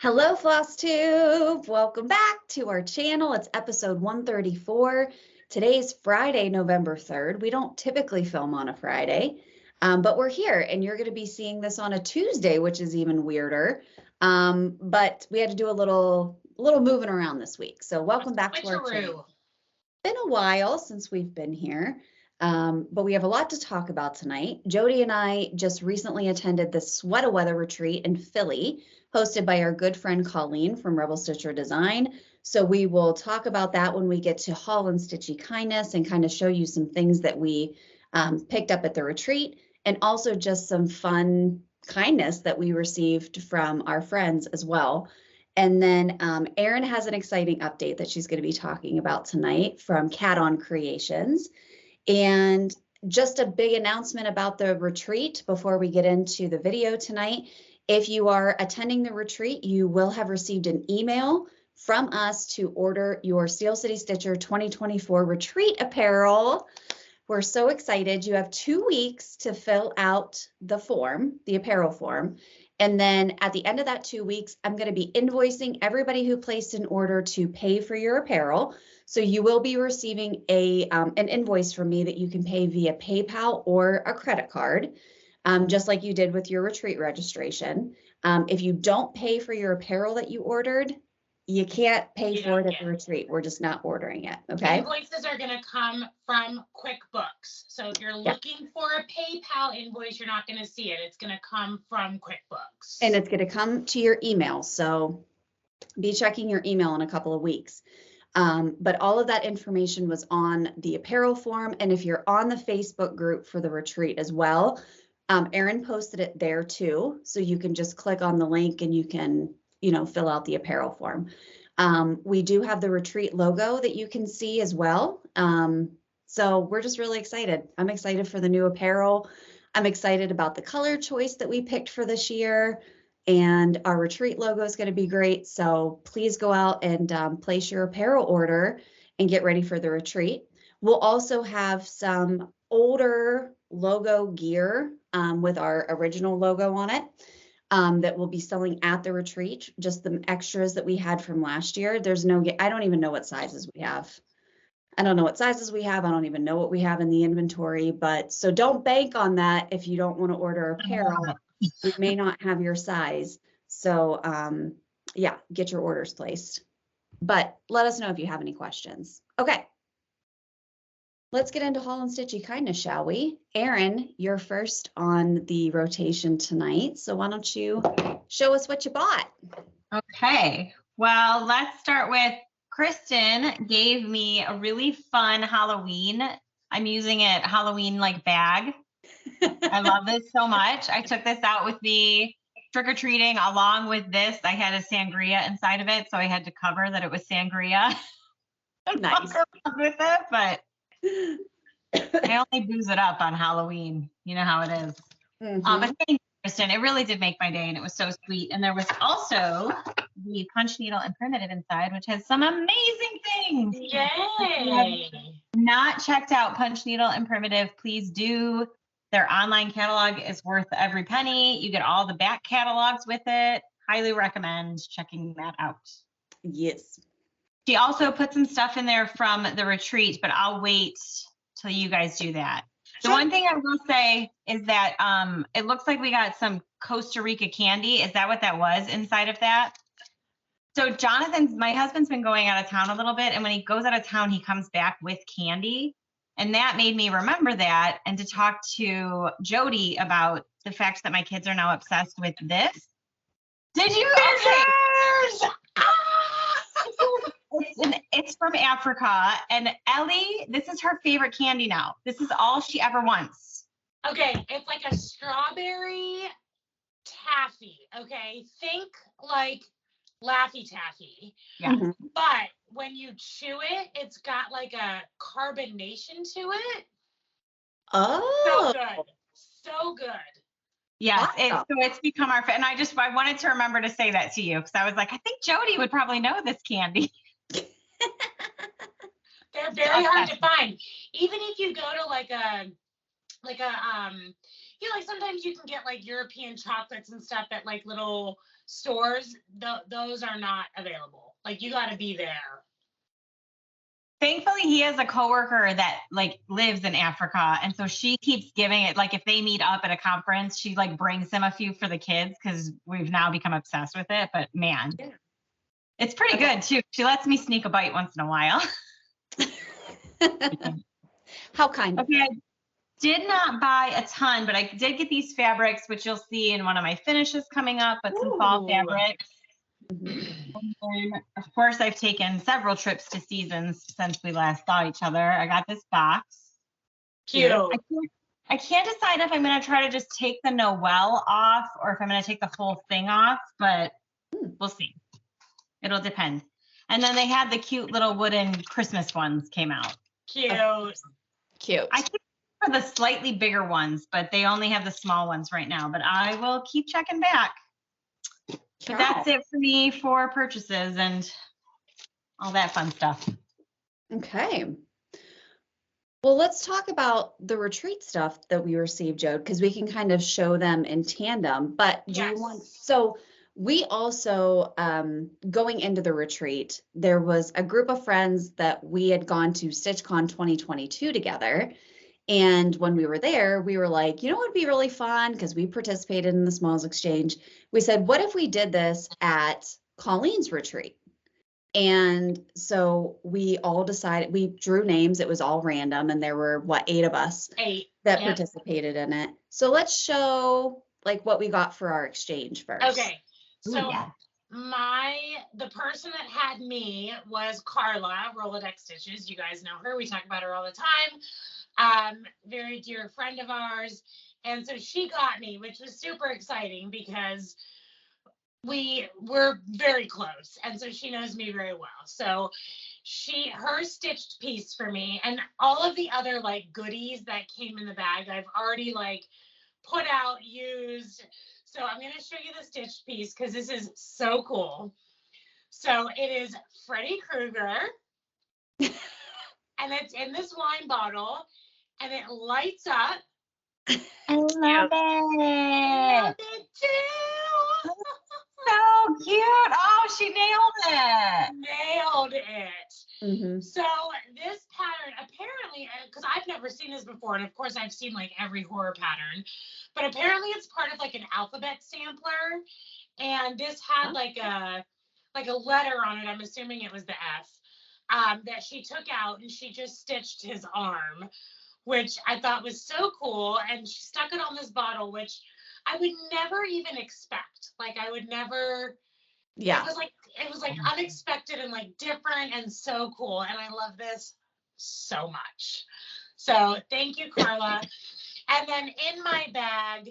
Hello, FlossTube. Welcome back to our channel. It's episode 134. Today's Friday, November 3rd. We don't typically film on a Friday, but we're here, and you're going to be seeing this on a Tuesday, which is even weirder. But we had to do a little moving around this week. So welcome back to our channel. Been a while since we've been here, but we have a lot to talk about tonight. Jodi and I just recently attended the Sweat-a-Weather retreat in Philly, hosted by our good friend Colleen from Rebel Stitcher Design. So we will talk about that when we get to Haul and Stitchy Kindness and kind of show you some things that we picked up at the retreat, and also just some fun kindness that we received from our friends as well. And then Erin has an exciting update that she's going to be talking about tonight from Cat On Creations. And just a big announcement about the retreat before we get into the video tonight. If you are attending the retreat, you will have received an email from us to order your Steel City Stitcher 2024 retreat apparel. We're so excited. You have 2 weeks to fill out the form, the apparel form. And then at the end of that 2 weeks, I'm going to be invoicing everybody who placed an order to pay for your apparel. So you will be receiving an invoice from me that you can pay via PayPal or a credit card. Just like you did with your retreat registration. If you don't pay for your apparel that you ordered, you can't pay for it at the retreat. We're just not ordering it, okay? Invoices are going to come from QuickBooks. So if you're looking for a PayPal invoice, you're not going to see it. It's going to come from QuickBooks. And it's going to come to your email. So be checking your email in a couple of weeks. But all of that information was on the apparel form. And if you're on the Facebook group for the retreat as well, Erin posted it there too, so you can just click on the link and you can, fill out the apparel form. We do have the retreat logo that you can see as well. So we're just really excited. I'm excited for the new apparel. I'm excited about the color choice that we picked for this year, and our retreat logo is going to be great. So please go out and place your apparel order and get ready for the retreat. We'll also have some older logo gear with our original logo on it that we'll be selling at the retreat, just the extras that we had from last year. I don't even know what sizes we have. I don't know what sizes we have. I don't even know what we have in the inventory, so don't bank on that if you don't want to order apparel. We may not have your size. So get your orders placed, but let us know if you have any questions. Okay. Let's get into Haul and Stitchy Kindness, shall we? Erin, you're first on the rotation tonight, so why don't you show us what you bought? Okay, well, let's start with Kristen gave me a really fun Halloween. I'm using it Halloween like bag. I love this so much. I took this out with me trick-or-treating along with this. I had a sangria inside of it, so I had to cover that it was sangria. Nice. With it, but I only booze it up on Halloween. You know how it is. Mm-hmm. But thank you, Kristen. It really did make my day, and it was so sweet. And there was also the punch needle and primitive inside, which has some amazing things. Yay! Not checked out punch needle and primitive, please do. Their online catalog is worth every penny. You get all the back catalogs with it. Highly recommend checking that out. Yes. She also put some stuff in there from the retreat, but I'll wait till you guys do that. The one thing I will say is that it looks like we got some Costa Rica candy. Is that what that was inside of that? So my husband's been going out of town a little bit, and when he goes out of town, he comes back with candy. And that made me remember that and to talk to Jodi about the fact that my kids are now obsessed with this. Did you? Okay. It's from Africa, and Ellie, this is her favorite candy now. This is all she ever wants. Okay, it's like a strawberry taffy, okay? Think like Laffy Taffy. Yeah. Mm-hmm. But when you chew it, it's got like a carbonation to it. Oh. So good. So good. Yes, Awesome. it's become our and I wanted to remember to say that to you because I was like, I think Jodi would probably know this candy. They're very hard to find. Even if you go to like a like a you know, like sometimes you can get like European chocolates and stuff at like little stores. Those are not available. Like you got to be there. Thankfully, he has a coworker that like lives in Africa, and so she keeps giving it. Like if they meet up at a conference, she like brings him a few for the kids because we've now become obsessed with it. But man, it's pretty good too. She lets me sneak a bite once in a while. How kind. Okay, I did not buy a ton, but I did get these fabrics, which you'll see in one of my finishes coming up, but some fall fabrics. And then, of course, I've taken several trips to Seasons since we last saw each other. I got this box. Cute. I can't decide if I'm going to try to just take the Noel off or if I'm going to take the whole thing off, but we'll see. It'll depend. And then they had the cute little wooden Christmas ones came out. Cute. Cute. I keep for the slightly bigger ones, but they only have the small ones right now. But I will keep checking back. But that's it for me for purchases and all that fun stuff. Okay. Well, let's talk about the retreat stuff that we received, Jodi, because we can kind of show them in tandem. But do you want, so we also, going into the retreat, there was a group of friends that we had gone to StitchCon 2022 together. And when we were there, we were like, you know what would be really fun? Because we participated in the Smalls Exchange. We said, what if we did this at Colleen's retreat? And so we all decided, we drew names. It was all random. And there were, 8 of us that participated in it. So let's show like what we got for our exchange first. Okay. So the person that had me was Carla, Rolodex Stitches. You guys know her. We talk about her all the time. Very dear friend of ours. And so she got me, which was super exciting because we were very close. And so she knows me very well. So her stitched piece for me and all of the other like goodies that came in the bag, I've already like put out, used. So I'm going to show you the stitched piece because this is so cool. So it is Freddy Krueger and it's in this wine bottle and it lights up. I love it. I love it too. So cute. Oh, she nailed it. Nailed it. Mm-hmm. So this pattern, apparently, because I've never seen this before, and of course I've seen like every horror pattern, but apparently it's part of like an alphabet sampler, and this had like a letter on it. I'm assuming it was the F, that she took out, and she just stitched his arm, which I thought was so cool, and she stuck it on this bottle, which I would never even expect. Like I would never. Yeah. It was like unexpected and like different and so cool. And I love this so much. So thank you, Carla. And then in my bag,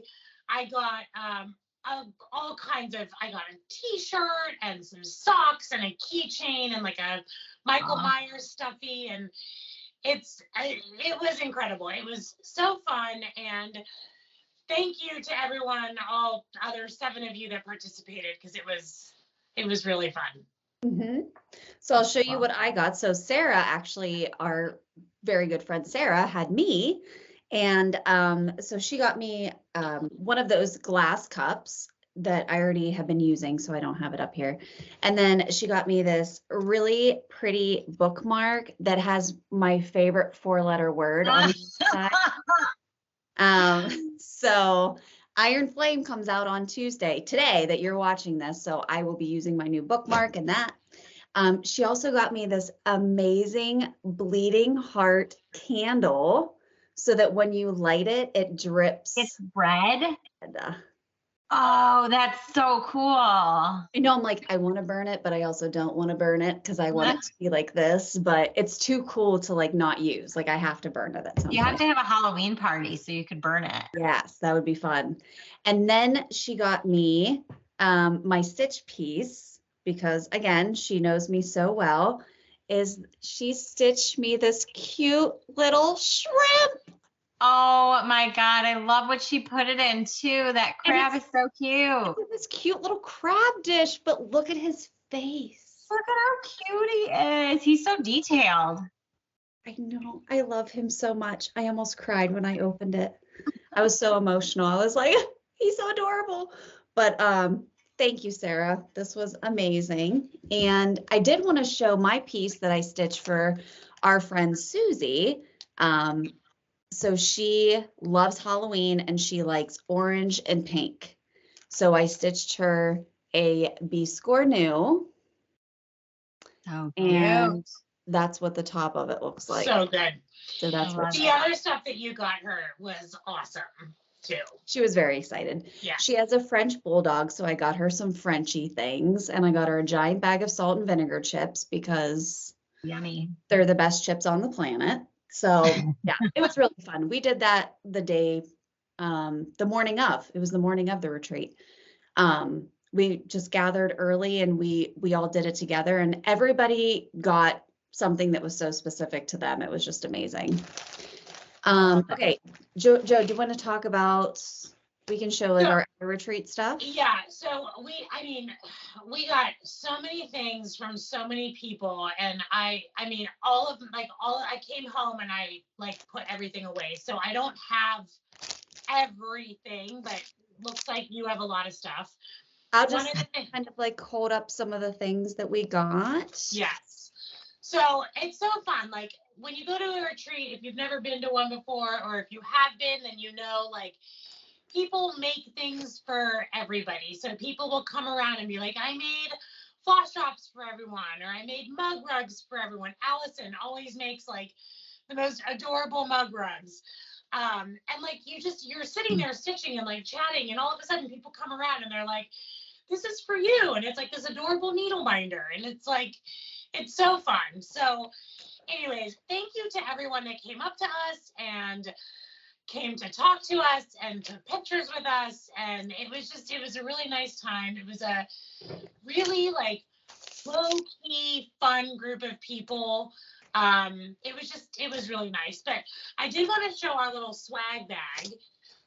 I got all kinds of, I got a t-shirt and some socks and a keychain and like a Michael Myers stuffy. And it was incredible. It was so fun. And thank you to everyone, all other 7 of you that participated, because it was really fun. Mm-hmm. So I'll show you what I got. So Sarah, actually, our very good friend Sarah, had me. And so she got me one of those glass cups that I already have been using, so I don't have it up here. And then she got me this really pretty bookmark that has my favorite 4-letter word on the side. So Iron Flame comes out on Tuesday, today that you're watching this. So I will be using my new bookmark and that. She also got me this amazing bleeding heart candle so that when you light it, it drips. It's red. Oh, that's so cool. I know, I'm like, I want to burn it, but I also don't want to burn it because I want it to be like this, but it's too cool to like not use. Like I have to burn it at some point. You have to have a Halloween party so you could burn it. Yes, that would be fun. And then she got me my stitch piece because again, she knows me so well, she stitched me this cute little shrimp. Oh my God, I love what she put it in too. That crab is so cute. This cute little crab dish, but look at his face. Look at how cute he is. He's so detailed. I know. I love him so much. I almost cried when I opened it. I was so emotional. I was like, he's so adorable. But thank you, Sarah. This was amazing. And I did want to show my piece that I stitched for our friend Susie. So she loves Halloween and she likes orange and pink. So I stitched her a Biscore New. Oh, And that's what the top of it looks like. So good. So that's what The other stuff that you got her was awesome too. she was very excited. Yeah. She has a French bulldog, so I got her some Frenchy things, and I got her a giant bag of salt and vinegar chips because yummy. they're the best chips on the planet. So yeah, it was really fun. We did that the day, the morning of. It was the morning of the retreat. We just gathered early and we all did it together, and everybody got something that was so specific to them. It was just amazing. Okay, Joe, do you want to talk about, we can show like our retreat stuff? Yeah, so we got so many things from so many people, and I mean, all of them, I came home and I put everything away. So I don't have everything, but looks like you have a lot of stuff. I'll just kind of hold up some of the things that we got. Yes. So it's so fun. Like when you go to a retreat, if you've never been to one before, or if you have been, then you know, people make things for everybody. So people will come around and be like, I made floss drops for everyone, or I made mug rugs for everyone. Allison always makes the most adorable mug rugs. And you're sitting there stitching and chatting, and all of a sudden people come around and they're like, this is for you. And it's this adorable needle binder. And it's so fun. So anyways, thank you to everyone that came up to us and came to talk to us and took pictures with us. And it was a really nice time. It was a really low-key fun group of people. It was really nice. But I did want to show our little swag bag.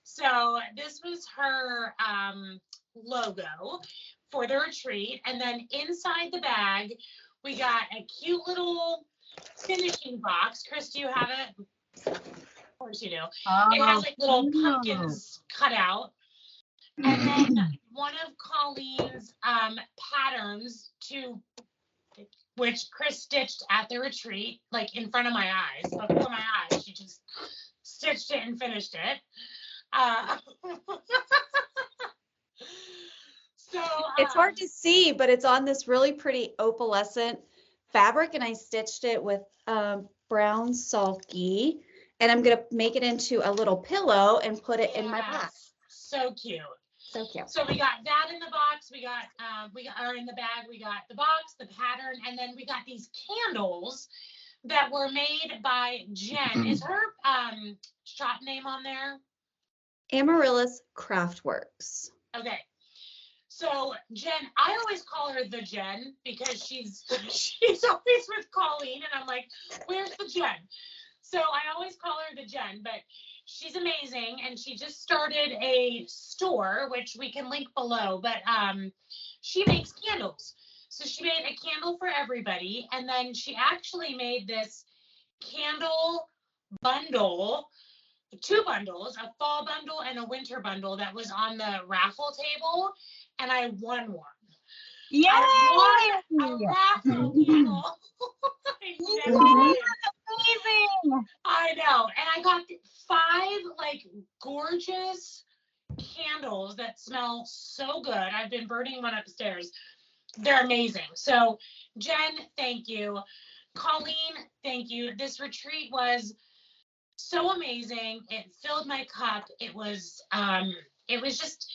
So this was her logo for the retreat. And then inside the bag, we got a cute little finishing box. Chris, do you have it? Of course you do. It has little pumpkins cut out. And then one of Colleen's patterns which Chris stitched at the retreat, in front of my eyes, before my eyes. She just stitched it and finished it. So it's hard to see, but it's on this really pretty opalescent fabric, and I stitched it with brown sulky, and I'm gonna make it into a little pillow and put it in my box. So cute. So cute. So we got that in the box. We got in the bag. We got the box, the pattern, and then we got these candles that were made by Jen. Is her shop name on there? Amaryllis Craftworks. Okay. So Jen, I always call her the Jen because she's always with Colleen, and I'm like, where's the Jen? So I always call her the Jen, but she's amazing, and she just started a store, which we can link below, but she makes candles. So she made a candle for everybody, and then she actually made this candle bundle, 2 bundles, a fall bundle and a winter bundle that was on the raffle table, and I won one. Yay! I won a raffle candle. Amazing. I know. And I got 5 gorgeous candles that smell so good. I've been burning one upstairs. They're amazing. So Jen, thank you. Colleen, thank you. This retreat was so amazing. It filled my cup. It was just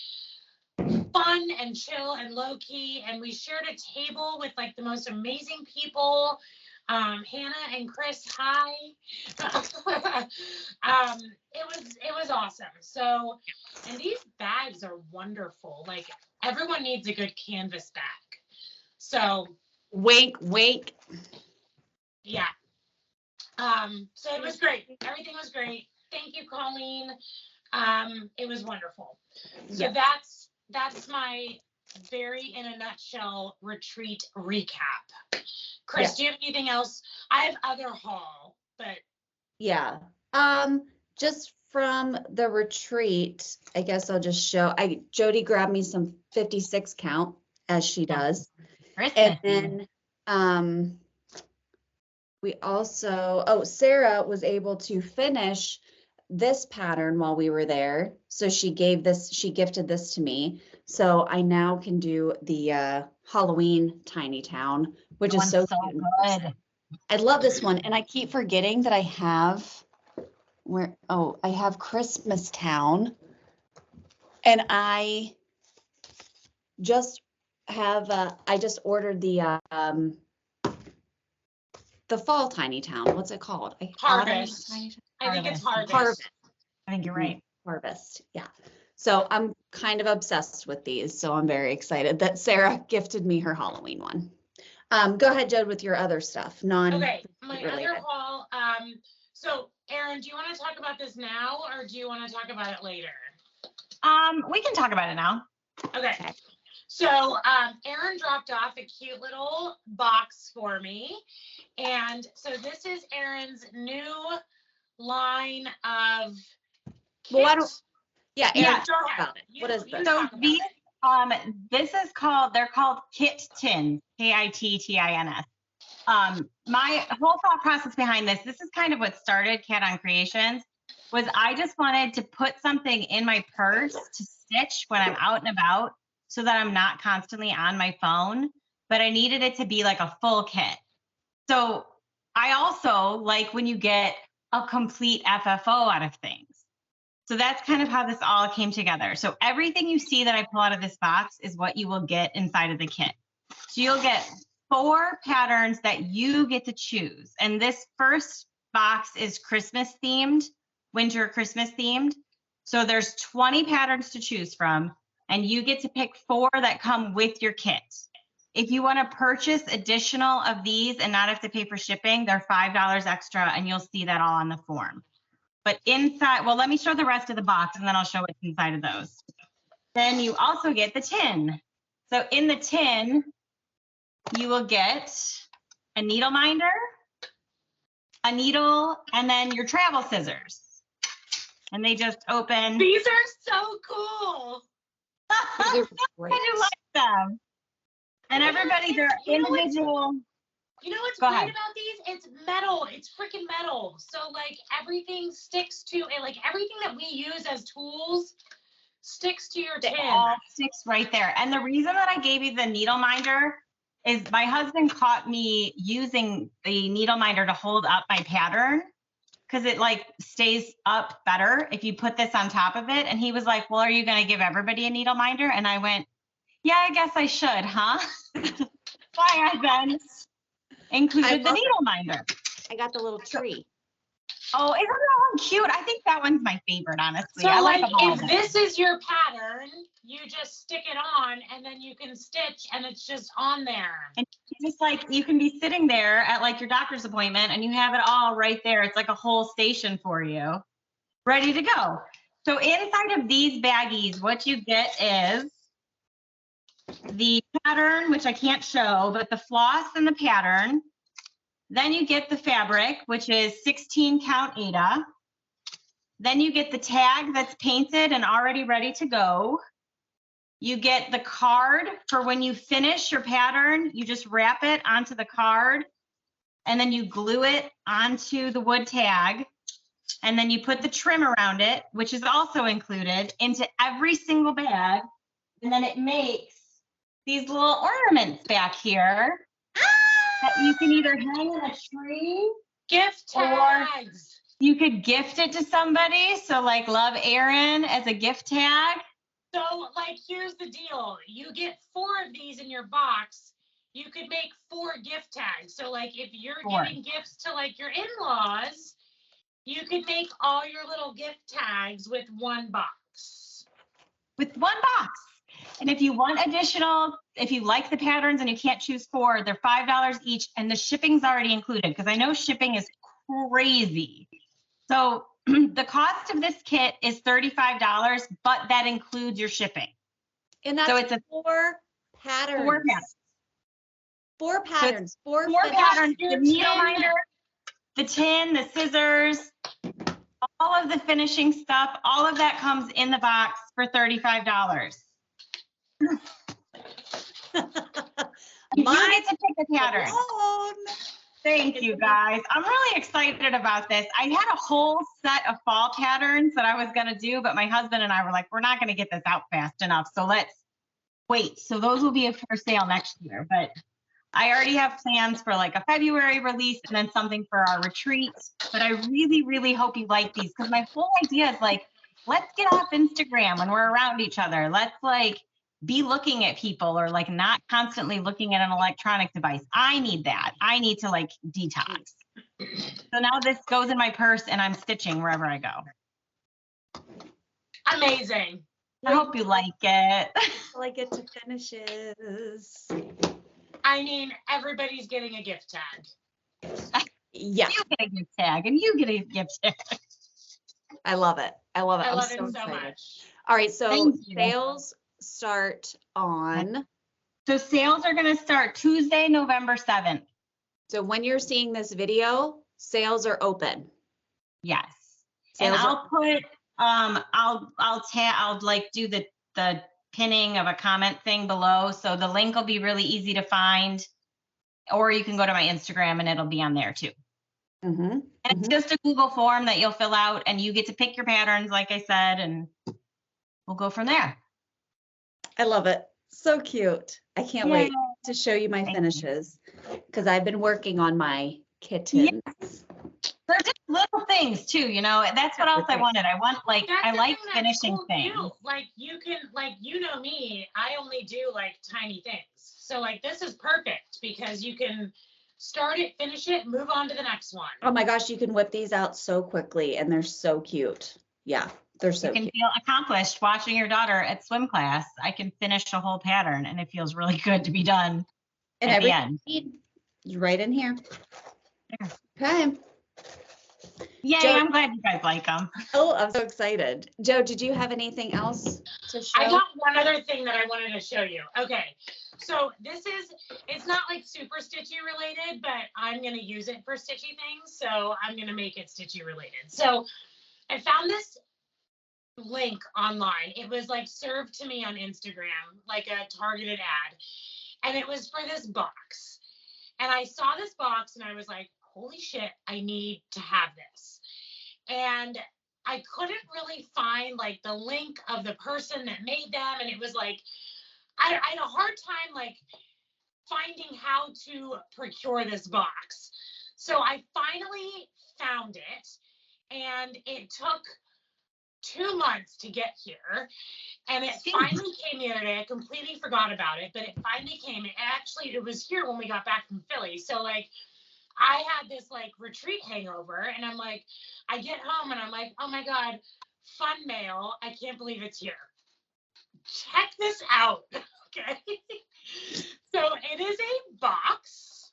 fun and chill and low key. And we shared a table with the most amazing people. Hannah and Chris, hi. It was awesome. So, and these bags are wonderful. Everyone needs a good canvas bag. So wink. Yeah. So it was great. Everything was great. Thank you, Colleen. It was wonderful. So Yeah. That's my very in a nutshell retreat recap. Chris, do you have anything else? I have other haul, but yeah. Just from the retreat, I guess I'll just show, Jodi grabbed me some 56 count, as she does. Kristen. And then we also, Sarah was able to finish this pattern while we were there. So she gifted this to me. So I now can do the Halloween Tiny Town, which is so cute. good. I love this one. And I keep forgetting that I have I have Christmas Town. And I just have, I just ordered the fall Tiny Town. What's it called? Harvest. I think it's Harvest. Harvest. I think you're right. Harvest. Yeah. So I'm kind of obsessed with these. So I'm very excited that Sarah gifted me her Halloween one. Go ahead, Jod, with your other stuff. Okay. My other haul. So Erin, do you want to talk about this now or do you want to talk about it later? We can talk about it now. Okay. So Erin dropped off a cute little box for me. And so this is Erin's new line of kits. Well, Erin, talk about it. What is this? So these, this is called, they're called Kitton, Kittins. My whole thought process behind this is kind of what started Cat on Creations, was I just wanted to put something in my purse to stitch when I'm out and about so that I'm not constantly on my phone, but I needed it to be like a full kit. So I also like when you get a complete FFO out of things. So that's kind of how this all came together. So everything you see that I pull out of this box is what you will get inside of the kit. So you'll get 4 patterns that you get to choose. And this first box is Christmas themed, winter Christmas themed. So there's 20 patterns to choose from, and you get to pick 4 that come with your kit. If you want to purchase additional of these and not have to pay for shipping, they're $5 extra, and you'll see that all on the form. But inside, well, let me show the rest of the box, and then I'll show what's inside of those. Then you also get the tin. So in the tin, you will get a needle minder, a needle, and then your travel scissors. And they just open. These are so cool. These are great. I do like them. And everybody, they're individual. You know what's Go great ahead. about these? It's metal. It's freaking metal. So like everything sticks to it. Like everything that we use as tools sticks to your tin. It all sticks right there. And the reason that I gave you the needle minder is my husband caught me using the needle minder to hold up my pattern, because it like stays up better if you put this on top of it. And he was like, well, are you going to give everybody a needle minder? And I went, yeah, I guess I should, huh? Why I then included the needle minder. I got the little tree. Oh, isn't that one cute? I think that one's my favorite, honestly. So I like them all if this is your pattern, you just stick it on and then you can stitch and it's just on there. And just like you can be sitting there at like your doctor's appointment and you have it all right there. It's like a whole station for you, ready to go. So inside of these baggies, what you get is the pattern, which I can't show, but the floss and the pattern. Then you get the fabric, which is 16 count Aida. Then you get the tag that's painted and already ready to go. You get the card for when you finish your pattern, you just wrap it onto the card and then you glue it onto the wood tag. And then you put the trim around it, which is also included, into every single bag. And then it makes these little ornaments back here that you can either hang in a tree, gift tags. You could gift it to somebody. So like love Erin as a gift tag. So like, here's the deal. You get 4 of these in your box. You could make 4 gift tags. So like if you're giving gifts to like your in-laws, you could make all your little gift tags with 1 box. With 1 box. And if you want additional, if you like the patterns and you can't choose 4, they're $5 each, and the shipping's already included, because I know shipping is crazy. So the cost of this kit is $35, but that includes your shipping. And that's so it's a 4 patterns. 4 patterns. 4 patterns. So 4 patterns. The needle minder, the tin, the scissors, all of the finishing stuff, all of that comes in the box for $35. You get to pick a pattern. Thank you, guys. I'm really excited about this. I had a whole set of fall patterns that I was going to do, but my husband and I were like, we're not going to get this out fast enough. So let's wait. So those will be for sale next year. But I already have plans for like a February release and then something for our retreat. But I really, really hope you like these, because my whole idea is like, let's get off Instagram when we're around each other. Let's like be looking at people, or like not constantly looking at an electronic device. I need that. I need to like detox. So now this goes in my purse and I'm stitching wherever I go. Amazing. I hope you like it. I get to finishes. I mean, everybody's getting a gift tag. Yeah. You get a gift tag and you get a gift tag. I love it. I love it. I I'm love so it so excited. much. All right. So Thank you. sales start on. So sales are going to start Tuesday, November 7th. So when you're seeing this video, sales are open. Yes. Sales And are- I'll put, I'll like do the pinning of a comment thing below. So the link will be really easy to find, or you can go to my Instagram and it'll be on there too. Mm-hmm. And it's just a Google form that you'll fill out and you get to pick your patterns, like I said, and we'll go from there. I love it. So cute. I can't Yay. wait to show you my Thank finishes, because I've been working on my kittens. They're just little things too, you know. That's what else I wanted. I want like, That's I the like thing that's finishing cool, things. too. Like you can, like, you know me, I only do like tiny things. So like this is perfect because you can start it, finish it, move on to the next one. Oh my gosh, you can whip these out so quickly and they're so cute. Yeah, they're so You can cute. feel accomplished watching your daughter at swim class. I can finish a whole pattern and it feels really good to be done And at the everything end. is right in here. Yeah. Okay. Yay, Jo- I'm glad you guys like them. Oh, I'm so excited. Joe, did you have anything else to show? I got one other thing that I wanted to show you. Okay, so this is, it's not like super stitchy related, but I'm gonna use it for stitchy things, so I'm gonna make it stitchy related. So I found this link online. It was like served to me on Instagram, like a targeted ad, and it was for this box. And I saw this box and I was like, holy shit, I need to have this. And I couldn't really find like the link of the person that made them. And it was like, I had a hard time like finding how to procure this box. So I finally found it, and it took 2 months to get here. And it finally came the other day. I completely forgot about it, but it finally came. It was here when we got back from Philly. So like, I had this like retreat hangover, and I'm like, I get home and I'm like, oh my God, fun mail. I can't believe it's here. Check this out. Okay. So it is a box.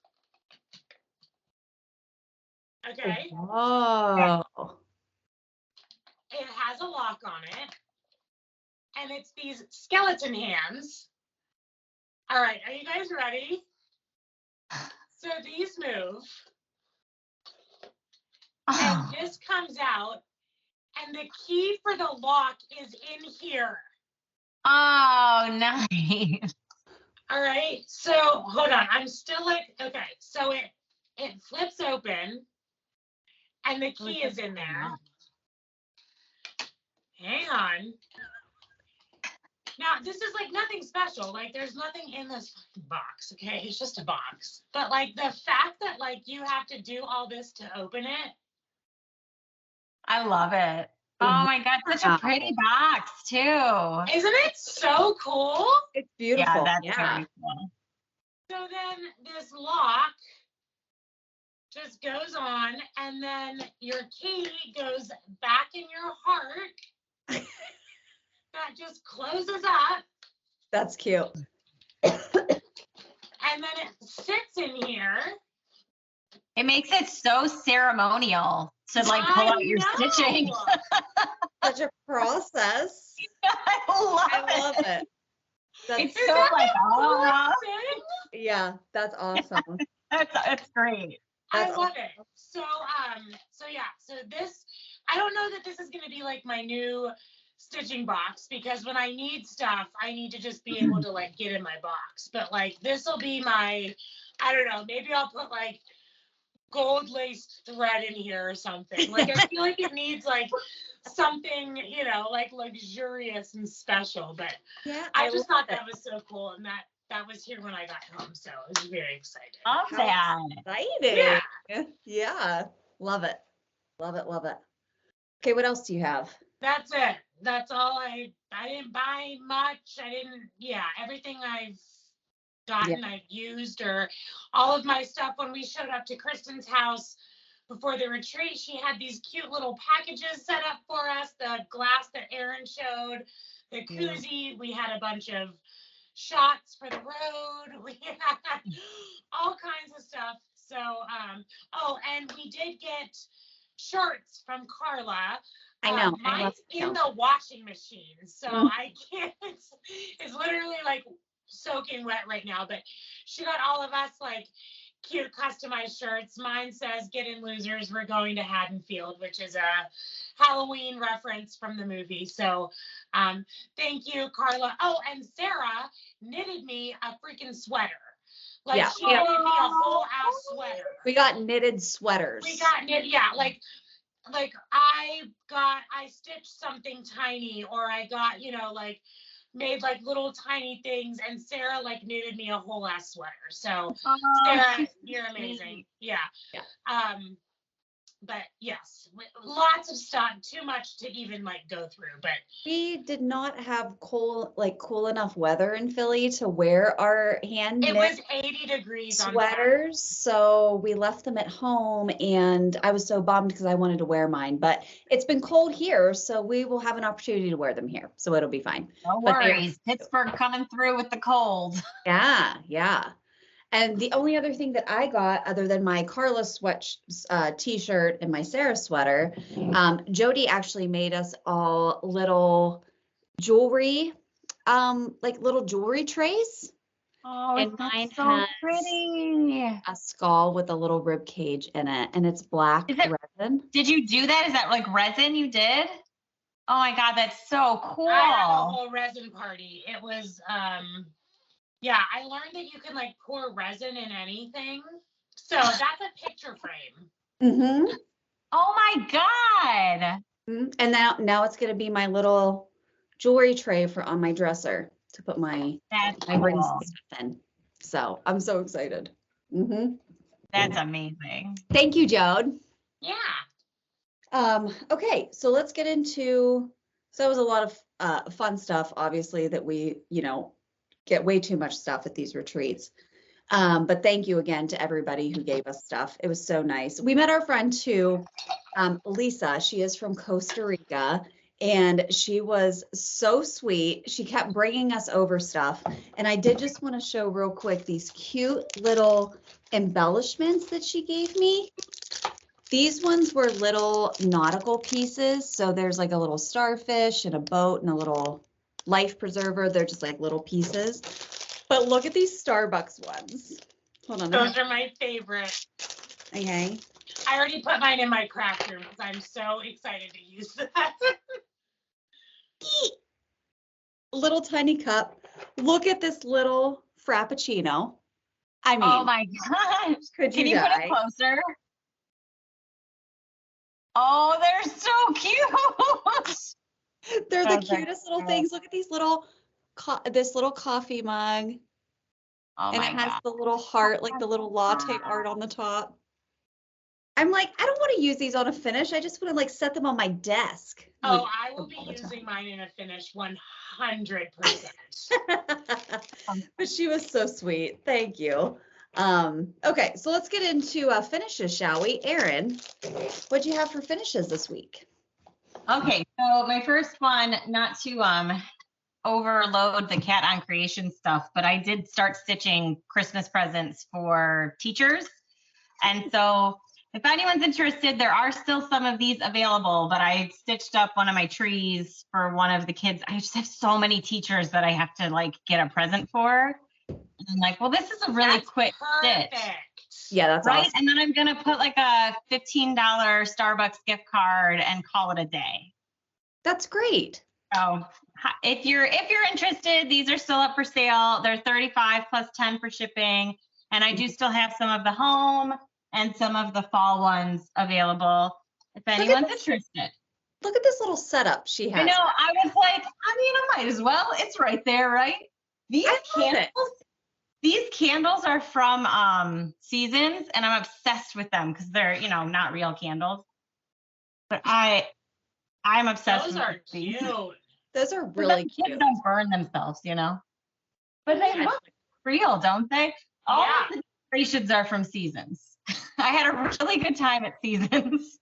Okay. Oh. It has a lock on it. And it's these skeleton hands. All right, are you guys ready? So these move. And this comes out. And the key for the lock is in here. Oh, nice. All right, so hold on. I'm still like, okay, so it flips open and the key is in there. Hang on. Now, this is like nothing special. Like, there's nothing in this fucking box, okay? It's just a box. But like the fact that like you have to do all this to open it. I love it. Oh my God, such a pretty box too. Isn't it so cool? It's beautiful. Yeah, that's very cool. So then this lock just goes on, and then your key goes back in your heart. That just closes up, That's cute. and then it sits in here. It makes it so ceremonial to like pull out your stitching. Such a process. I love it. That's, It's so like, oh, yeah, that's awesome. it's great. I That's love it. So yeah, so this, I I don't know that this is going to be like my new stitching box, because when I need stuff, I need to just be able to like get in my box. But like this will be my, I don't know, maybe I'll put like gold laced thread in here or something. Like I feel like it needs like something, you know, like luxurious and special. But Yeah, I just thought that was so cool, and that was here when I got home, so I was very excited. Love that. exciting. Yeah. Love it. Love it. Love it. Okay, what else do you have? That's it. That's all. I didn't buy much. Everything I've gotten, I've used, or all of my stuff. When we showed up to Kristen's house before the retreat, she had these cute little packages set up for us. The glass that Erin showed, the koozie. We had a bunch of shots for the road. We had all kinds of stuff. So, and we did get shorts from Carla. I know. Mine's in the washing machine, so I can't. It's literally like soaking wet right now. But she got all of us like cute customized shirts. Mine says "Get in, losers. We're going to Haddonfield," which is a Halloween reference from the movie. So, thank you, Carla. Oh, and Sarah knitted me a freaking sweater. Like she knitted me a whole ass sweater. We got knitted sweaters. We got knit, like I stitched something tiny, or I got, like made like little tiny things, and Sarah like knitted me a whole ass sweater. So Sarah, you're amazing. Yeah. But yes, lots of stuff, too much to even like go through. But we did not have cool enough weather in Philly to wear our hand knit. It was 80 degrees sweaters, so we left them at home, and I was so bummed because I wanted to wear mine. But it's been cold here, so we will have an opportunity to wear them here, so it'll be fine. No worries, Pittsburgh coming through with the cold. Yeah. And the only other thing that I got, other than my Carla t-shirt and my Sarah sweater, Jodi actually made us all little jewelry, like little jewelry trays. Oh, and that's mine so has pretty. a skull with a little rib cage in it, and it's black resin. Did you do that? Is that like resin you did? Oh my God, that's so cool. I had a whole resin party. It was, I learned that you can like pour resin in anything. So that's a picture frame. Mm-hmm. Oh my God. Mm-hmm. And now it's going to be my little jewelry tray on my dresser to put my rings and stuff in. So I'm so excited. Mm-hmm. That's amazing. Thank you, Jodi. Yeah. Okay, so let's get into, so that was a lot of fun stuff, obviously, that we, get way too much stuff at these retreats. But thank you again to everybody who gave us stuff. It was so nice. We met our friend too, Lisa. She is from Costa Rica, and she was so sweet. She kept bringing us over stuff. And I did just want to show real quick these cute little embellishments that she gave me. These ones were little nautical pieces. So there's like a little starfish and a boat and a little life preserver. They're just like little pieces. But look at these Starbucks ones. Hold on. Those are my favorite. Okay. I already put mine in my craft room because I'm so excited to use that. Little tiny cup. Look at this little Frappuccino. I mean, oh my gosh. Can you put it closer? Oh, they're so cute. They're the cutest little things. Look at these this little coffee mug. Oh and my it has God. the little heart, like the little latte art on the top. I'm like, I don't want to use these on a finish. I just want to like set them on my desk. Oh, I will be using mine in a finish 100%. But she was so sweet. Thank you. Okay, so let's get into finishes, shall we? Erin, what'd you have for finishes this week? Okay, so my first one, not to overload the Cat on Creation stuff, but I did start stitching Christmas presents for teachers. And so if anyone's interested, there are still some of these available, but I stitched up one of my trees for one of the kids. I just have so many teachers that I have to like get a present for. And I'm like, well, this is a really quick stitch. Yeah, that's right? awesome. And then I'm going to put like a $15 Starbucks gift card and call it a day. That's great. So if you're interested, these are still up for sale. They're $35 plus 10 for shipping. And I do still have some of the home and some of the fall ones available if anyone's interested. Look at this little setup she has. I know. I was like, I might as well. It's right there, right? These candles are from Seasons, and I'm obsessed with them because they're, not real candles. But I'm obsessed with these. Those are cute. Those are really cute. Kids don't burn themselves, But they look real, don't they? All of the decorations are from Seasons. I had a really good time at Seasons.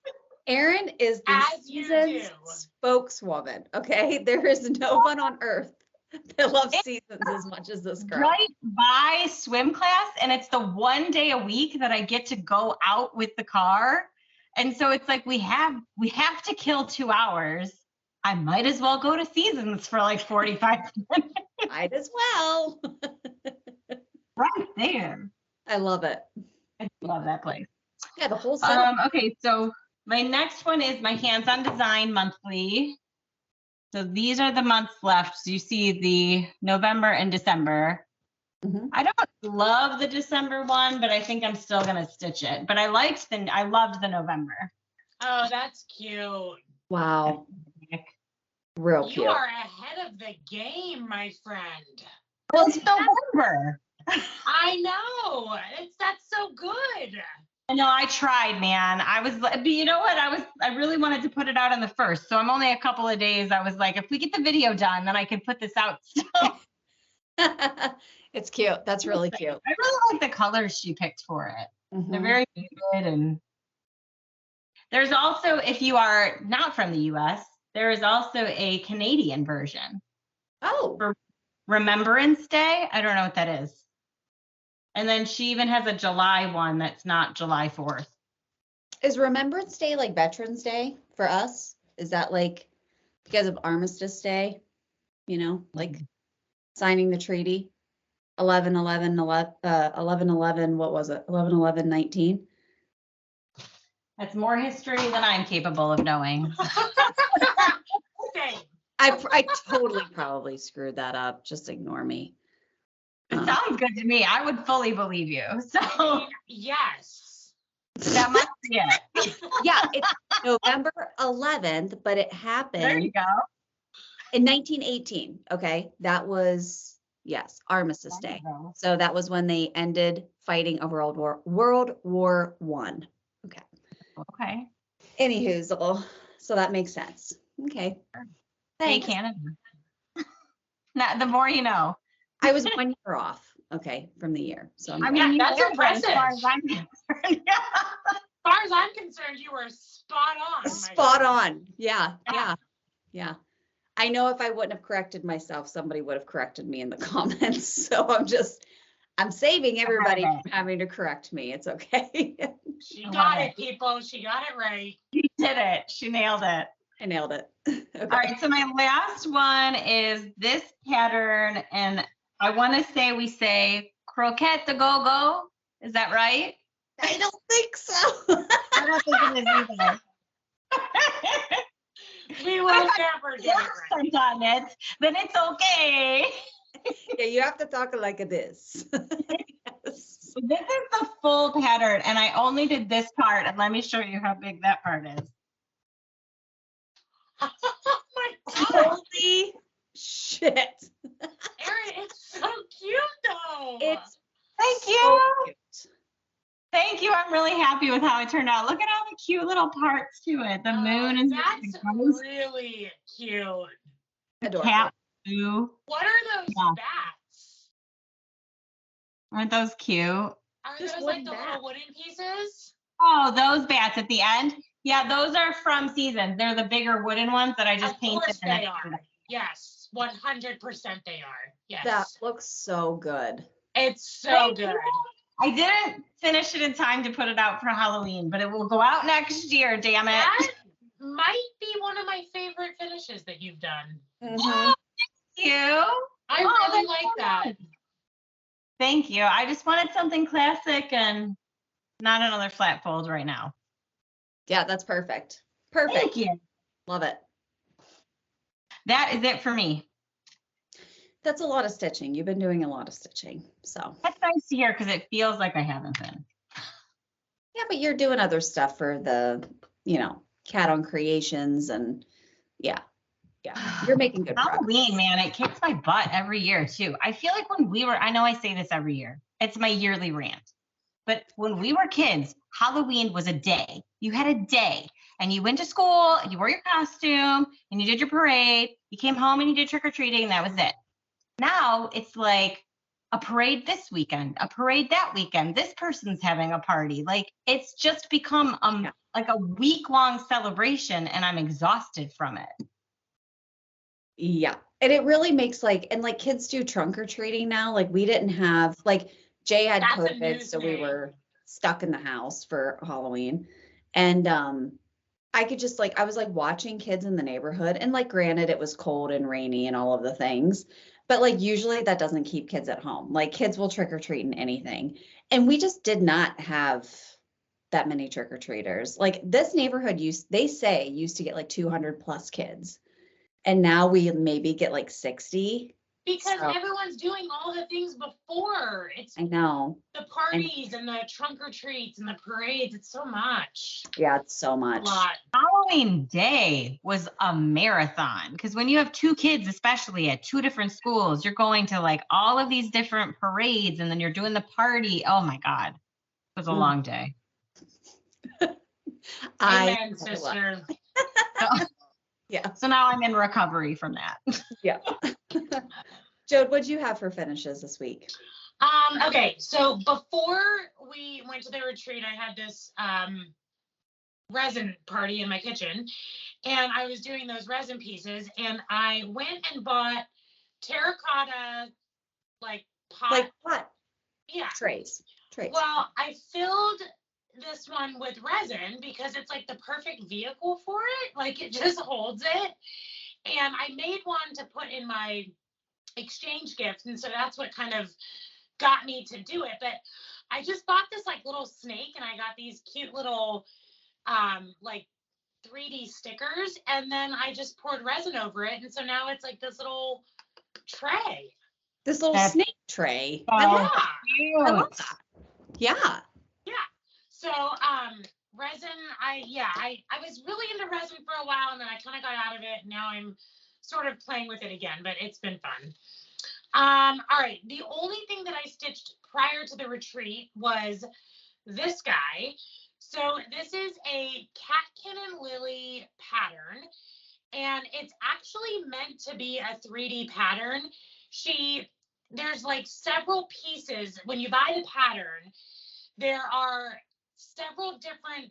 Erin is the Seasons spokeswoman, okay? There is no one on earth that loves Seasons as much as this girl. Right by swim class, and it's the one day a week that I get to go out with the car. And so it's like we have to kill 2 hours. I might as well go to Seasons for like 45 minutes. Might as well. Right there. I love it. I love that place. Yeah, the whole setup. Okay, so my next one is my hands-on design monthly. So these are the months left. So you see the November and December. Mhm. I don't love the December one, but I think I'm still gonna stitch it. But I loved the November. Oh, that's cute. Wow. Real cute. You are ahead of the game, my friend. Well, it's November. I know. That's so good. I know, I tried, man. But you know what? I really wanted to put it out on the 1st. So I'm only a couple of days. I was like, if we get the video done, then I can put this out still. It's cute. That's really cute. I really like the colors she picked for it. Mhm. They're very good. And there's also, if you are not from the US, there is also a Canadian version. Oh. For Remembrance Day. I don't know what that is. And then she even has a July one that's not July 4th. Is Remembrance Day like Veterans Day for us? Is that like because of Armistice Day? Like signing the treaty? 11/11, what was it? 11/11/19? That's more history than I'm capable of knowing. Same. I totally probably screwed that up. Just ignore me. It sounds good to me. I would fully believe you. So Yes. that must be it. Yeah, it's November 11th, but it happened There you go. in 1918. Okay, that was, yes, Armistice Day. So that was when they ended fighting over World War I. Okay. Anywho, so that makes sense. Okay. Hey, Thanks. Canada. Now, the more you know. I was 1 year off, from the year. So I mean, that's you're impressive. as far as I'm concerned. As far as I'm concerned, you were spot on. my spot friend. on. Yeah. I know if I wouldn't have corrected myself, somebody would have corrected me in the comments. So I'm saving everybody from having to correct me. It's okay. She got it, people. She got it right. You did it. She nailed it. I nailed it. Okay. All right. So my last one is this pattern. And I want to say we say croquette de go-go. Is that right? I don't think so. I don't think it is either. We will never get it right. Accent on it, then it's okay. Yeah, you have to talk like this. Yes. So this is the full pattern, and I only did this part, and let me show you how big that part is. Oh my God. Holy shit. Erin, it's so cute though. It's Thank so you. cute. Thank you. I'm really happy with how it turned out. Look at all the cute little parts to it. The moon and that's the ghost, really cute. Adorable. cat blue. What are those Yeah. bats? Aren't those cute? Are Just those like wooden the bats. little wooden pieces? Oh, those bats at the end. Yeah, those are from Seasons. They're the bigger wooden ones that I just Of painted. course and they I- are. Yes, 100% they are. Yes. That looks so good. It's so Thank good. you. I didn't finish it in time to put it out for Halloween, but it will go out next year, damn it. That might be one of my favorite finishes that you've done. Mhm. Thank you. I Oh, really that's like so that. nice. Thank you. I just wanted something classic and not another flat fold right now. Yeah, that's perfect. Perfect. Thank you. Love it. That is it for me. That's a lot of stitching. You've been doing a lot of stitching. So That's nice to hear because it feels like I haven't been. yeah, but you're doing other stuff for the, Cat on Creations and yeah. You're making good progress. Halloween, man, it kicks my butt every year too. I feel like I know I say this every year. It's my yearly rant. But when we were kids, Halloween was a day. You had a day and you went to school, you wore your costume and you did your parade. You came home and you did trick or treating and that was it. Now it's like a parade this weekend, a parade that weekend. This person's having a party. Like it's just become like a week-long celebration and I'm exhausted from it. Yeah. And it really makes kids do trunk or treating now. Like we didn't have, Jay had That's a COVID, new so we thing. were stuck in the house for Halloween. And I could just I was watching kids in the neighborhood and granted it was cold and rainy and all of the things, but usually that doesn't keep kids at home. Like kids will trick or treat in anything. And we just did not have that many trick or treaters. Like this neighborhood used to get 200 plus kids. And now we maybe get 60. Because everyone's doing all the things before. I know. The parties and the trunk or treats and the parades. It's so much. Yeah, it's so much. A lot. Halloween day was a marathon because when you have two kids, especially at two different schools, you're going to all of these different parades and then you're doing the party. Oh my God. It was a long day. Amen, sister. Yeah. So now I'm in recovery from that. Yeah. Jodi, what'd you have for finishes this week? Okay, so before we went to the retreat, I had this resin party in my kitchen, and I was doing those resin pieces, and I went and bought terracotta pot. What? Yeah. Trays. Well, I filled this one with resin because it's the perfect vehicle for it. It just holds it. And I made one to put in my exchange gift. And so that's what kind of got me to do it. But I just bought this little snake and I got these cute little 3D stickers. And then I just poured resin over it. And so now it's this little tray. This little snake tray. Oh, I love that. Yeah. So, resin, I was really into resin for a while and then I kind of got out of it. Now I'm sort of playing with it again, but it's been fun. All right. The only thing that I stitched prior to the retreat was this guy. So this is a Catkin and Lily pattern, and it's actually meant to be a 3D pattern. There's several pieces. When you buy the pattern, there are several different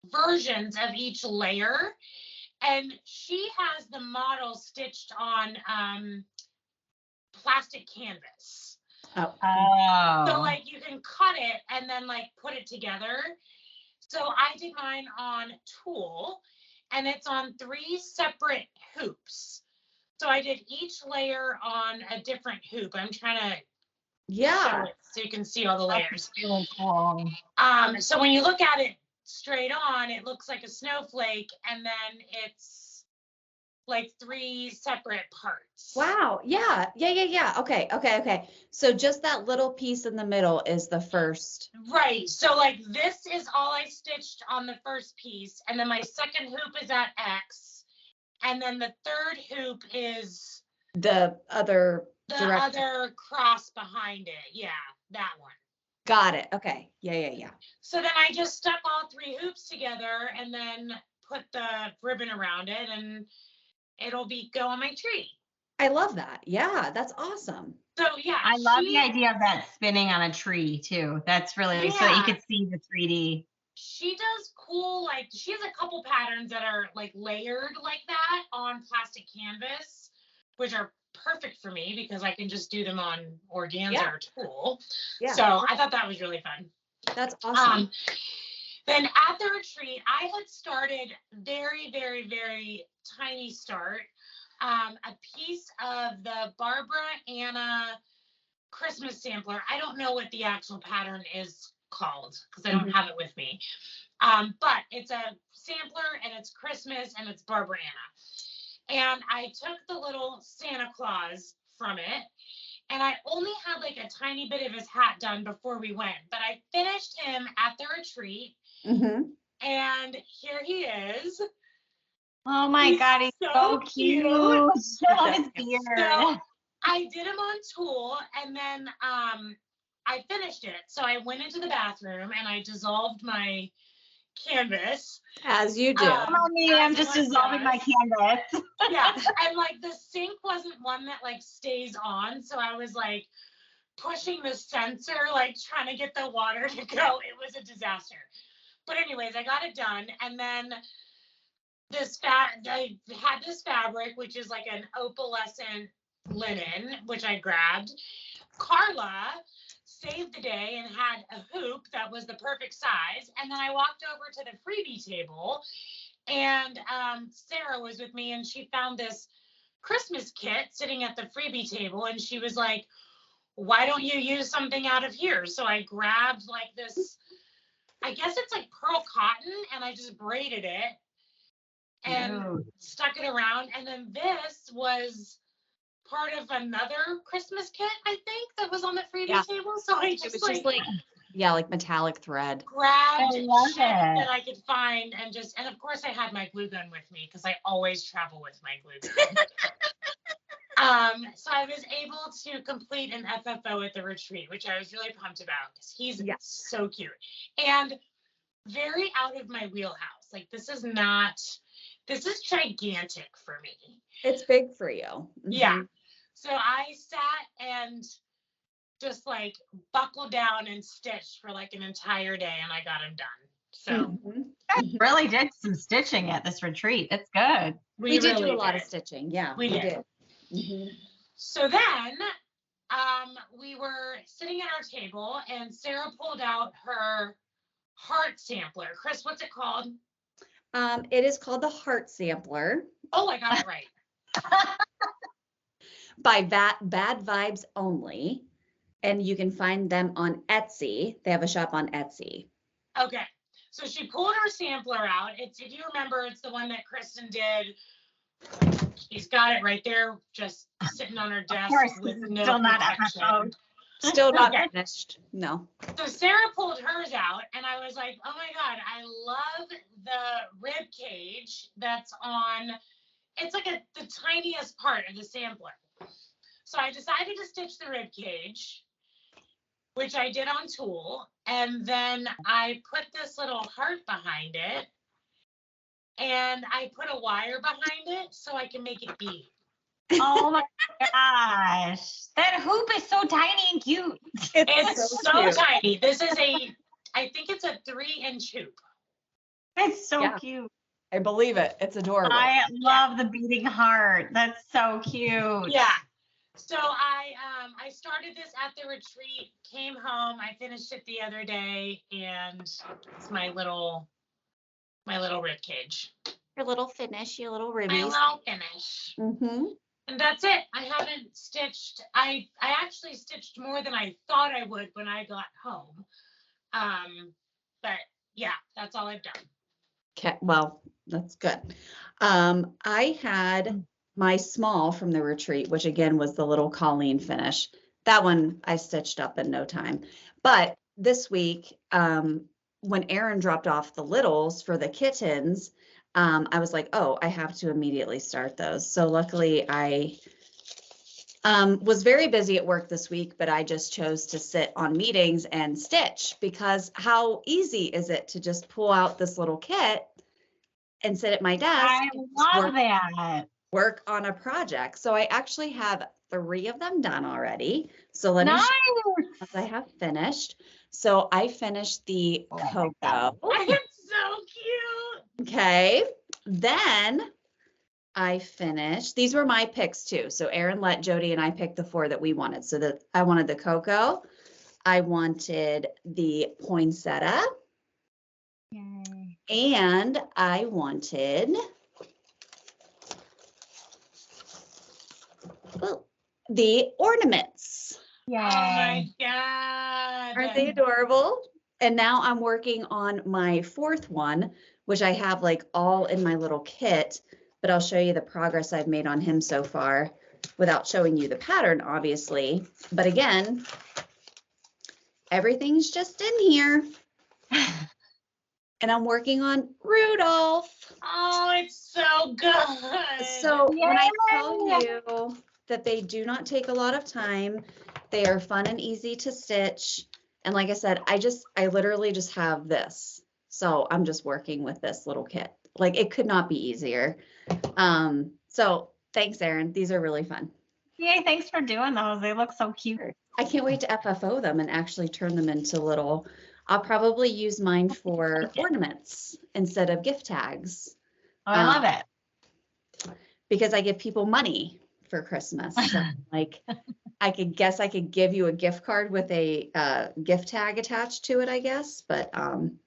versions of each layer, and she has the model stitched on plastic canvas. Oh. So you can cut it and then put it together. So I did mine on tulle, and it's on 3 separate hoops. So I did each layer on a different hoop. I'm trying to show it so you can see all the layers. Really cool. So when you look at it straight on, it looks like a snowflake, and then it's 3 separate parts. Wow. Yeah. Okay. So just that little piece in the middle is the first. Right. So this is all I stitched on the first piece, and then my second hoop is at X, and then the third hoop is the other cross behind it. Yeah, that one. Got it. Okay. Yeah. So then I just stuck all 3 hoops together and then put the ribbon around it, and it'll go on my tree. I love that. Yeah, that's awesome. So yeah, I love the idea of that spinning on a tree too. That's really so that you could see the 3D. She does cool, she has a couple patterns that are layered like that on plastic canvas, which are perfect for me because I can just do them on organza or tulle. Yeah. So I thought that was really fun. That's awesome. Then at the retreat, I had started very, very, very tiny start, a piece of the Barbara Anna Christmas sampler. I don't know what the actual pattern is called because I don't have it with me. But it's a sampler and it's Christmas and it's Barbarana. And I took the little Santa Claus from it, and I only had like a tiny bit of his hat done before we went, but I finished him at the retreat. And here he is. Oh my God, he's so cute. So his beard. So I did him on tulle, and then I finished it. So I went into the bathroom and I dissolved my canvas. As you do. I'm just dissolving my canvas. Yeah, and like the sink wasn't one that like stays on, so I was like pushing the sensor, like trying to get the water to go. It was a disaster. But anyways, I got it done, and then I had this fabric, which is like an opalescent linen, which I grabbed. Carla saved the day and had a hoop that was the perfect size. And then I walked over to the freebie table, and Sarah was with me, and she found this Christmas kit sitting at the freebie table, and she was like, why don't you use something out of here? So I grabbed like this, I guess it's like pearl cotton, and I just braided it and stuck it around. And then this was part of another Christmas kit, I think, that was on the freebie table. So I just like metallic thread. Grabbed shit that I could find, and of course I had my glue gun with me because I always travel with my glue gun. So I was able to complete an FFO at the retreat, which I was really pumped about because he's so cute and very out of my wheelhouse. Like this is gigantic for me. It's big for you. Yeah. So I sat and just like buckled down and stitched for like an entire day, and I got him done. So I really did some stitching at this retreat. It's good. We did do a lot of stitching. Yeah, we did. So then we were sitting at our table, and Sarah pulled out her heart sampler. Chris, what's it called? It is called the Heart Sampler. Oh, I got it right. By Bad Vibes Only. And you can find them on Etsy. They have a shop on Etsy. Okay. So she pulled her sampler out. If you remember, it's the one that Kristen did. She's got it right there, just sitting on her desk with no still not protection. Still not finished. No. So Sarah pulled hers out, and I was like, oh my God, I love the rib cage that's on. It's like the tiniest part of the sampler. So I decided to stitch the rib cage, which I did on tulle, and then I put this little heart behind it, and I put a wire behind it so I can make it bead. Oh my gosh. That hoop is so tiny and cute. It's so tiny. This is I think it's a 3-inch hoop. It's so cute. I believe it. It's adorable. I love the beating heart. That's so cute. Yeah. So I started this at the retreat, came home, I finished it the other day, and it's my little rib cage. Your little finish, your little ribbies. My little finish. And that's it. I haven't stitched. I actually stitched more than I thought I would when I got home. But yeah, that's all I've done. Okay, well, that's good. I had my small from the retreat, which again was the little Colleen finish. That one I stitched up in no time. But this week, when Erin dropped off the littles for the kittens, I was like, oh, I have to immediately start those. So luckily I was very busy at work this week, but I just chose to sit on meetings and stitch, because how easy is it to just pull out this little kit and sit at my desk? I love that. Work on a project. So I actually have 3 of them done already. So let me show you what I have finished. So I finished the cocoa. It's so cute. Okay. Then I finished, these were my picks too. So Erin let Jodi and I pick the 4 that we wanted. So that I wanted the cocoa. I wanted the poinsettia. Yay. And I wanted the ornaments. Yay. Oh my God. Aren't they adorable? And now I'm working on my fourth one, which I have like all in my little kit, but I'll show you the progress I've made on him so far without showing you the pattern, obviously. But again, everything's just in here. And I'm working on Rudolph. Oh, it's so good. So when I tell you that they do not take a lot of time, they are fun and easy to stitch. And like I said, I literally just have this. So I'm just working with this little kit. Like it could not be easier. So thanks, Erin. These are really fun. Yay, thanks for doing those. They look so cute. I can't wait to FFO them and actually turn them into little, I'll probably use mine for ornaments instead of gift tags. Oh, I love it. Because I give people money for Christmas. So like I could give you a gift card with a gift tag attached to it, I guess. But I'm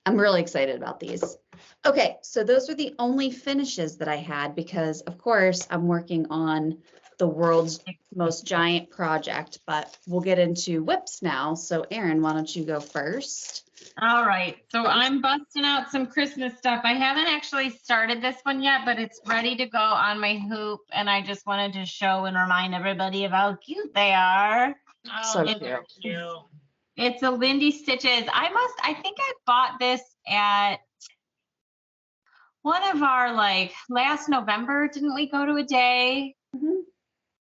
really excited about these. Okay, so those are the only finishes that I had because, of course, I'm working on the world's most giant project, but we'll get into whips now. So Erin, why don't you go first? All right, so I'm busting out some Christmas stuff. I haven't actually started this one yet, but it's ready to go on my hoop, and I just wanted to show and remind everybody of how cute they are. Oh, So they're cute. It's a Lindy Stitches. I think I bought this at one of our, like, last November. Didn't we go to a day? Mhm.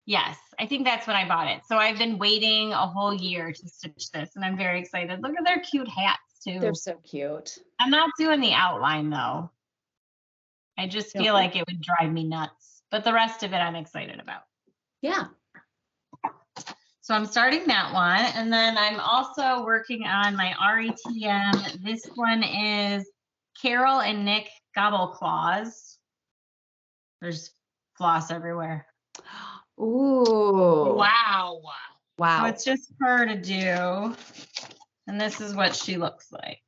Yes, I think that's when I bought it. So I've been waiting a whole year to stitch this, and I'm very excited. Look at their cute hats, too. They're so cute. I'm not doing the outline, though. I just feel like it would drive me nuts. But the rest of it, I'm excited about. Yeah. So I'm starting that one. And then I'm also working on my RETM. This one is Carol and Nick Gobble Claws. There's floss everywhere. Ooh. Wow. So Wow. it's just her to do. And this is what she looks like.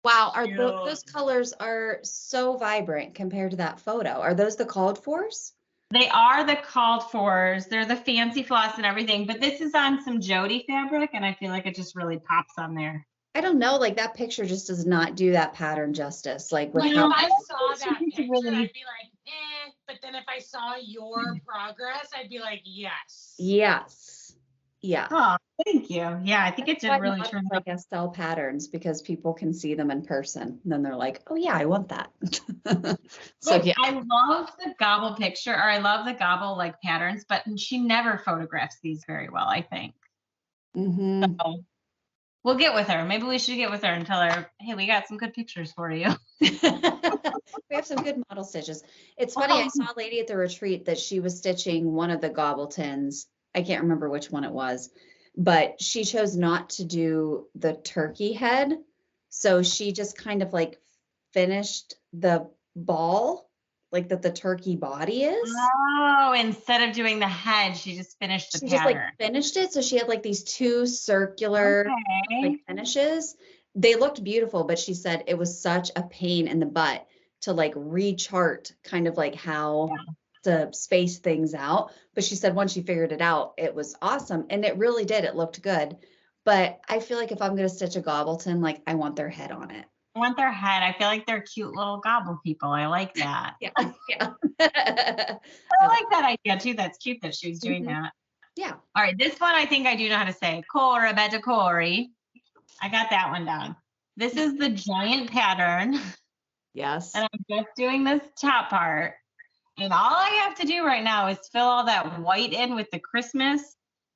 Wow. Cute. Those colors are so vibrant compared to that photo. Are those the called fors? They are the called fors. They're the fancy floss and everything, but this is on some Jodi fabric, and I feel like it just really pops on there. I don't know. Like that picture just does not do that pattern justice. Like with Like how if I saw that It's picture, really- I'd be like, eh. But then if I saw your progress, I'd be like, yes. Yes. Yeah. Oh, thank you. Yeah, I think it did really turn out. Like SL patterns because people can see them in person. And then they're like, oh yeah, I want that. So Look, yeah. I love the gobble picture, or I love the gobble like patterns, but she never photographs these very well, I think. Mm-hmm. So we'll get with her. Maybe we should get with her and tell her, hey, we got some good pictures for you. We have some good model stitches. It's funny, I saw a lady at the retreat that she was stitching one of the gobbletons. I can't remember which one it was, but she chose not to do the turkey head. So she just kind of like finished the ball, like that the turkey body is. Oh, instead of doing the head, she just finished the She pattern. just like finished it. So she had like these two circular Okay. like finishes. They looked beautiful, but she said it was such a pain in the butt to like rechart kind of like how to space things out. But she said once she figured it out, it was awesome. And it really did. It looked good. But I feel like if I'm going to stitch a gobbleton, like I want their head on it. I want their head. I feel like they're cute little gobble people. I like that. Yeah. Yeah. I like that idea too. That's cute that she was doing Mhm. that. Yeah. All right, this one I think I do know how to say. Cora Betacori. I got that one down. This is the giant pattern, Yes. and I'm just doing this top part. And all I have to do right now is fill all that white in with the Christmas,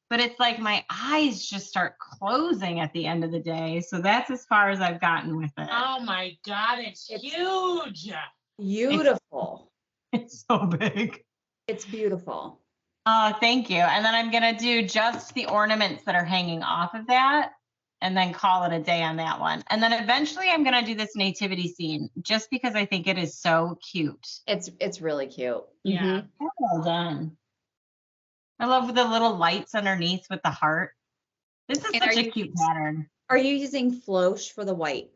but it's like my eyes just start closing at the end of the day. So that's as far as I've gotten with it. Oh my God, it's huge. Beautiful. It's so big. It's beautiful. Oh, thank you. And then I'm going to do just the ornaments that are hanging off of that and then call it a day on that one. And then eventually I'm going to do this nativity scene just because I think it is so cute. It's really cute. Yeah. Mhm. Well done. I love the little lights underneath with the heart. This is And are such a you cute using- pattern. Are you using floche for the white?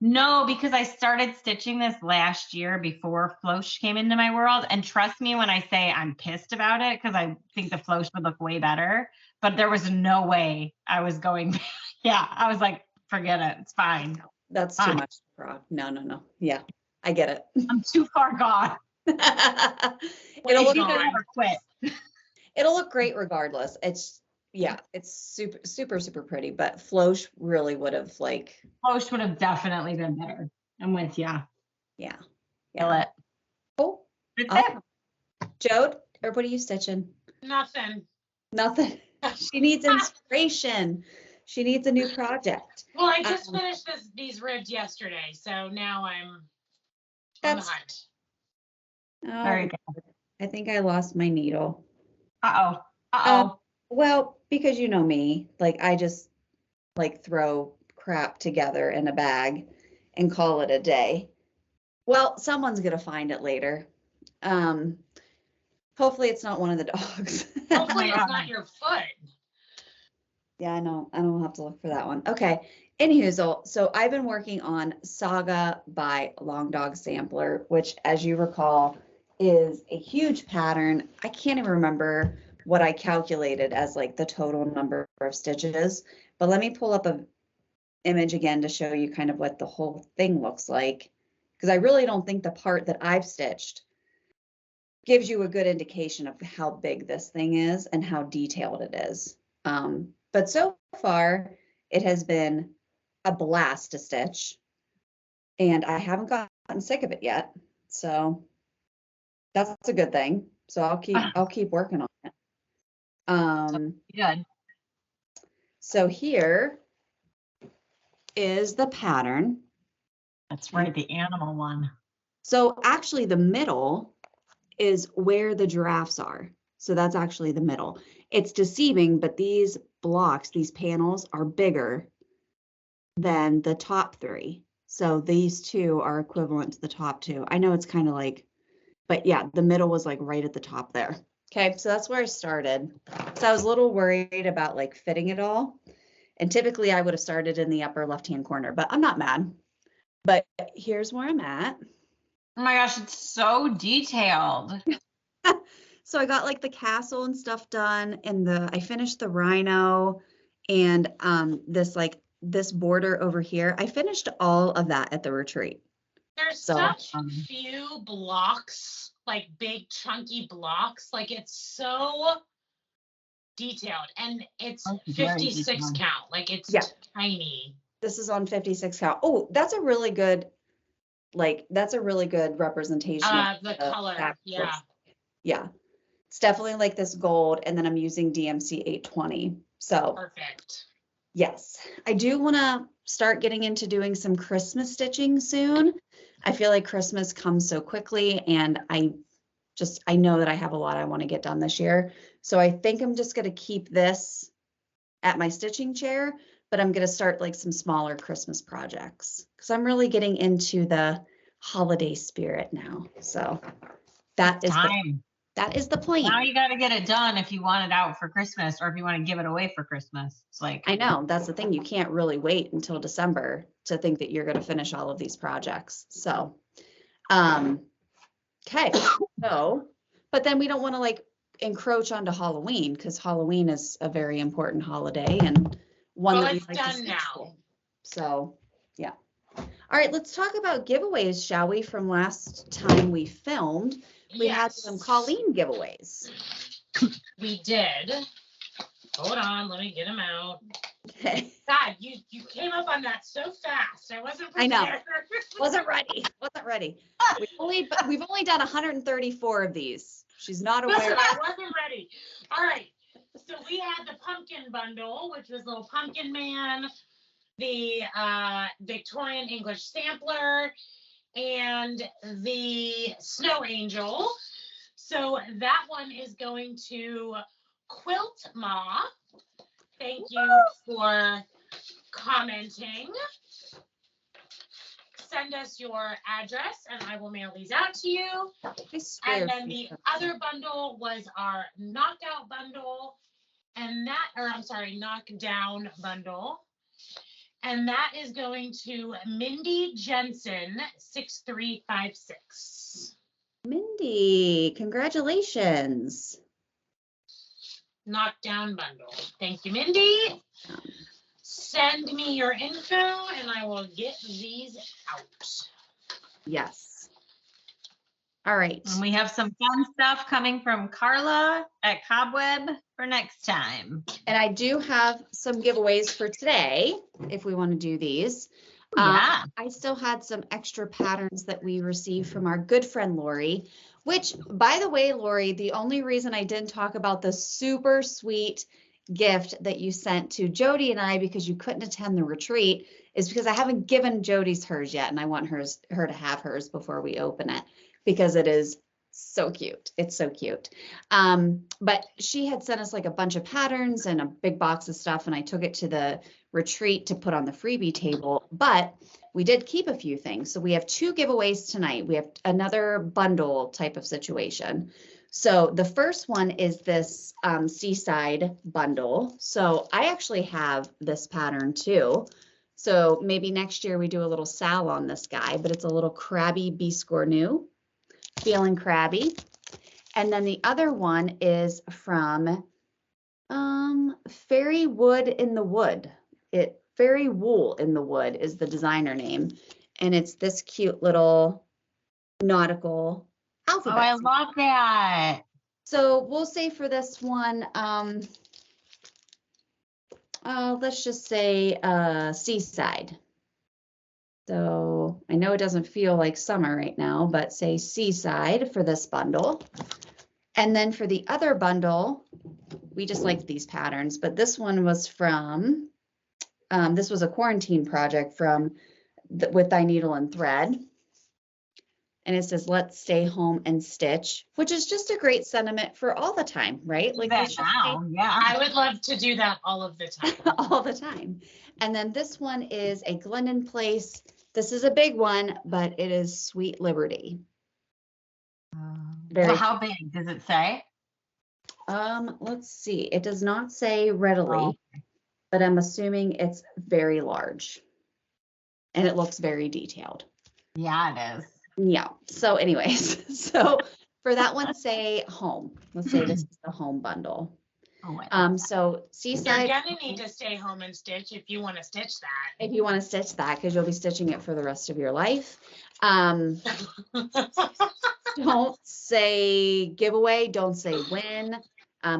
No, because I started stitching this last year before Floche came into my world. And trust me when I say I'm pissed about it, because I think the Floche would look way better. But there was no way I was going. Yeah, I was like, forget it. It's fine. That's too much. No. Yeah, I get it. I'm too far gone. It'll look, never quit. It'll look great regardless. It's super pretty, but Floche really would have like. Floche would have definitely been better. I'm with you. Yeah. Kill it. Cool. That's it. Jode, or what are you stitching? Nothing. She needs inspiration. She needs a new project. Well, I just finished these ribs yesterday, so now I'm on the hunt. Oh, very good. I think I lost my needle. Uh-oh. Well, because you know me, like I just like throw crap together in a bag and call it a day. Well, someone's gonna find it later. Hopefully it's not one of the dogs. Hopefully it's not your foot. Yeah, I know. I don't have to look for that one. Okay. Anywho, so I've been working on Saga by Long Dog Sampler, which, as you recall, is a huge pattern. I can't even remember what I calculated as like the total number of stitches, but let me pull up an image again to show you kind of what the whole thing looks like, because I really don't think the part that I've stitched gives you a good indication of how big this thing is and how detailed it is. But so far, it has been a blast to stitch, and I haven't gotten sick of it yet. So that's a good thing. So I'll keep working on it. Good. So here is the pattern. That's right, the animal one. So actually the middle is where the giraffes are. So that's actually the middle. It's deceiving, but these blocks, these panels are bigger than the top three. So these two are equivalent to the top two. I know it's kind of like, but yeah, the middle was like right at the top there. Okay, so that's where I started. So I was a little worried about like fitting it all. And typically I would have started in the upper left-hand corner, but I'm not mad. But here's where I'm at. Oh my gosh, it's so detailed. So I got like the castle and stuff done, and I finished the rhino and this border over here. I finished all of that at the retreat. There's such few blocks, like big chunky blocks. Like it's so detailed, and it's 56 count. Like it's tiny. This is on 56 count. Oh, that's a really good representation of the color. Yeah. It's definitely like this gold, and then I'm using DMC 820. So perfect. Yes, I do want to start getting into doing some Christmas stitching soon. I feel like Christmas comes so quickly, and I know that I have a lot I want to get done this year. So I think I'm just going to keep this at my stitching chair, but I'm going to start like some smaller Christmas projects because I'm really getting into the holiday spirit now. So that is the plan. Now you got to get it done if you want it out for Christmas, or if you want to give it away for Christmas. It's like, I know, that's the thing. You can't really wait until December to think that you're going to finish all of these projects. So, okay. So, but then we don't want to like encroach onto Halloween, because Halloween is a very important holiday and one that we like to stitch for. So, yeah. All right, let's talk about giveaways, shall we? From last time we filmed. We had some Colleen giveaways. We did. Hold on, let me get them out. Okay. God, you came up on that so fast. I wasn't prepared. I know. Wasn't ready. We've only done 134 of these. She's not aware. Listen, I wasn't ready. All right. So we had the pumpkin bundle, which was little pumpkin man, the Victorian English sampler, and the snow angel. So that one is going to Quilt Ma. Thank you for commenting. Send us your address and I will mail these out to you. And then the other bundle was our knockout bundle, and knockdown bundle. And that is going to Mindy Jensen, 6356. Mindy, congratulations. Knockdown bundle. Thank you, Mindy. Send me your info and I will get these out. Yes. All right. And we have some fun stuff coming from Carla at Cobweb for next time. And I do have some giveaways for today, if we want to do these. Yeah. I still had some extra patterns that we received from our good friend Lori, which, by the way, Lori, the only reason I didn't talk about the super sweet gift that you sent to Jodi and I, because you couldn't attend the retreat, is because I haven't given Jodi's hers yet, and I want her to have hers before we open it, because it is so cute. It's so cute. But she had sent us like a bunch of patterns and a big box of stuff, and I took it to the retreat to put on the freebie table, but we did keep a few things. So we have 2 giveaways tonight. We have another bundle type of situation. So the first one is this Seaside bundle. So I actually have this pattern too. So maybe next year we do a little sal on this guy, but it's a little crabby biscornu, feeling crabby. And then the other one is from Fairy Wood in the Wood. Fairy Wool in the Wood is the designer name. And it's this cute little nautical alphabet. Oh, I love that. So we'll say for this one, let's just say Seaside. So I know it doesn't feel like summer right now, but say Seaside for this bundle. And then for the other bundle, we just liked these patterns, but this one was from, this was a quarantine project from with Thy Needle and Thread. And it says, let's stay home and stitch, which is just a great sentiment for all the time, right? Like, let's just stay yeah. I would love to do that all of the time. all the time. And then this one is a Glendon Place. This is a big one, but it is Sweet Liberty. So how big does it say? Let's see. It does not say readily, but I'm assuming it's very large. And it looks very detailed. Yeah, it is. Yeah. So anyways, so for that one, say home. Let's say this is the home bundle. So Seaside. You're gonna need to stay home and stitch if you want to stitch that. If you want to stitch that, because you'll be stitching it for the rest of your life. Don't say giveaway. Don't say win.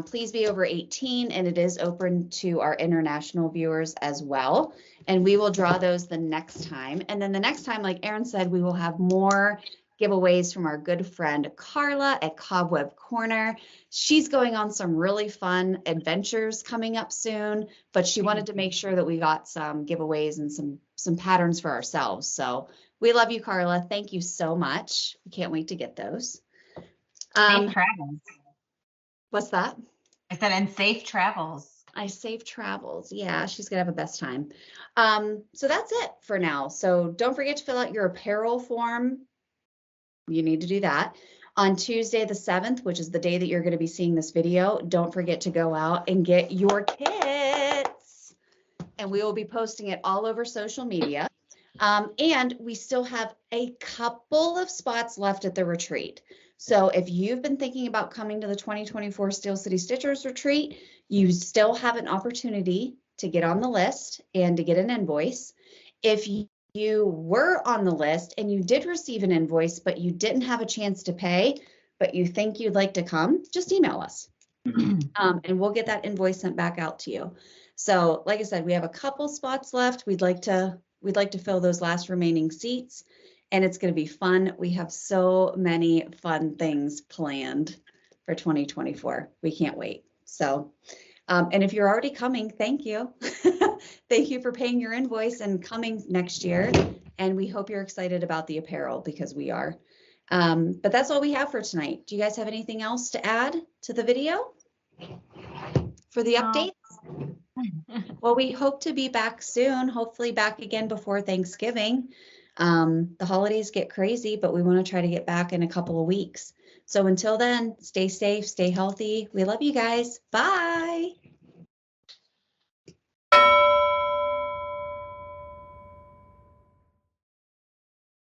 Please be over 18, and it is open to our international viewers as well. And we will draw those the next time. And then the next time, like Erin said, we will have more giveaways from our good friend Carla at Cobweb Corner. She's going on some really fun adventures coming up soon, but she wanted to make sure that we got some giveaways and some patterns for ourselves. So we love you, Carla. Thank you so much. We can't wait to get those. Safe travels. What's that? I said, and safe travels. Safe travels. Yeah, she's gonna have a best time. So that's it for now. So don't forget to fill out your apparel form. You need to do that. On Tuesday the 7th, which is the day that you're going to be seeing this video, don't forget to go out and get your kits. And we will be posting it all over social media. And we still have a couple of spots left at the retreat. So if you've been thinking about coming to the 2024 Steel City Stitchers retreat, you still have an opportunity to get on the list and to get an invoice. If you were on the list and you did receive an invoice, but you didn't have a chance to pay, but you think you'd like to come, just email us. And we'll get that invoice sent back out to you. So like I said, we have a couple spots left. We'd like to fill those last remaining seats, and it's going to be fun. We have so many fun things planned for 2024. We can't wait. So, and if you're already coming, thank you. Thank you for paying your invoice and coming next year. And we hope you're excited about the apparel, because we are. But that's all we have for tonight. Do you guys have anything else to add to the video for the updates? Well, we hope to be back soon, hopefully back again before Thanksgiving. The holidays get crazy, but we want to try to get back in a couple of weeks. So until then, stay safe, stay healthy. We love you guys. Bye.